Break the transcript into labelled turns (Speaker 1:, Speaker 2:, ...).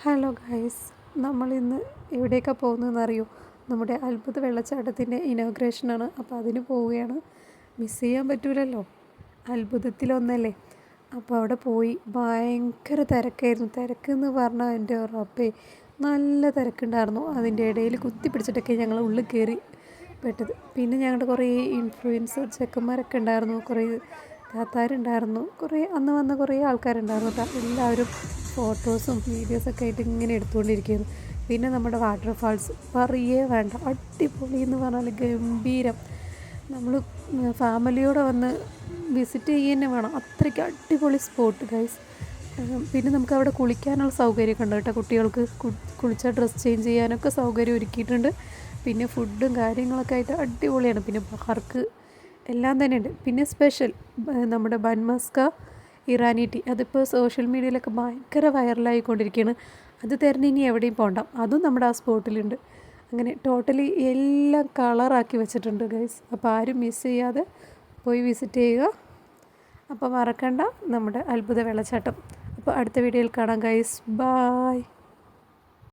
Speaker 1: Hello guys, നമ്മളിന്ന് എവിടേക്കാണ് പോകുന്നതെന്ന് അറിയോ? നമ്മുടെ അത്ഭുത വെള്ളച്ചാട്ടത്തിൻ്റെ ഇനോഗ്രേഷനാണ്. അപ്പോൾ അതിന് പോവുകയാണ്. മിസ് ചെയ്യാൻ പറ്റൂലല്ലോ, അത്ഭുതത്തിലൊന്നല്ലേ. അപ്പോൾ അവിടെ പോയി ഭയങ്കര തിരക്കായിരുന്നു. തിരക്കെന്ന് പറഞ്ഞാൽ എൻ്റെ റബ്ബേ, നല്ല തിരക്കുണ്ടായിരുന്നു. അതിൻ്റെ ഇടയിൽ കുത്തി പിടിച്ചിട്ടൊക്കെ ഞങ്ങൾ ഉള്ളിൽ കയറി പെട്ടത്. പിന്നെ ഞങ്ങളുടെ കുറേ ഇൻഫ്ലുവൻസർ ചെക്കന്മാരൊക്കെ ഉണ്ടായിരുന്നു, കുറേ താത്താരുണ്ടായിരുന്നു, കുറേ അന്ന് വന്ന കുറേ ആൾക്കാരുണ്ടായിരുന്നു കേട്ടോ. എല്ലാവരും ഫോട്ടോസും വീഡിയോസൊക്കെ ആയിട്ട് ഇങ്ങനെ എടുത്തുകൊണ്ടിരിക്കുകയായിരുന്നു. പിന്നെ നമ്മുടെ വാട്ടർഫാൾസ് പറയേ വേണ്ട, അടിപൊളി എന്ന് പറഞ്ഞാൽ ഗംഭീരം. നമ്മൾ ഫാമിലിയോടെ വന്ന് വിസിറ്റ് ചെയ്യുക തന്നെ വേണം, അത്രയ്ക്ക് അടിപൊളി സ്പോട്ട് ഗൈസ്. പിന്നെ നമുക്ക് അവിടെ കുളിക്കാനുള്ള സൗകര്യമൊക്കെ ഉണ്ട് കേട്ടോ. കുട്ടികൾക്ക് കുളിച്ചാൽ ഡ്രസ്സ് ചേഞ്ച് ചെയ്യാനൊക്കെ സൗകര്യം ഒരുക്കിയിട്ടുണ്ട്. പിന്നെ ഫുഡും കാര്യങ്ങളൊക്കെ ആയിട്ട് അടിപൊളിയാണ്. പിന്നെ പാർക്ക് എല്ലാം തന്നെ ഉണ്ട്. പിന്നെ സ്പെഷ്യൽ നമ്മുടെ ബൻമസ്ക ഇറാനി ടീ, അതിപ്പോൾ സോഷ്യൽ മീഡിയയിലൊക്കെ ഭയങ്കര വൈറലായിക്കൊണ്ടിരിക്കുകയാണ്. അത് തരുന്ന ഇനി എവിടെയും പോകണ്ട, അതും നമ്മുടെ ആ സ്പോട്ടിലുണ്ട്. അങ്ങനെ ടോട്ടലി എല്ലാം കളറാക്കി വെച്ചിട്ടുണ്ട് ഗൈസ്. അപ്പോൾ ആരും മിസ് ചെയ്യാതെ പോയി വിസിറ്റ് ചെയ്യുക. അപ്പോൾ മറക്കണ്ട നമ്മുടെ അത്ഭുത വെള്ളച്ചാട്ടം. അപ്പോൾ അടുത്ത വീഡിയോയിൽ കാണാം ഗൈസ്. ബായ്.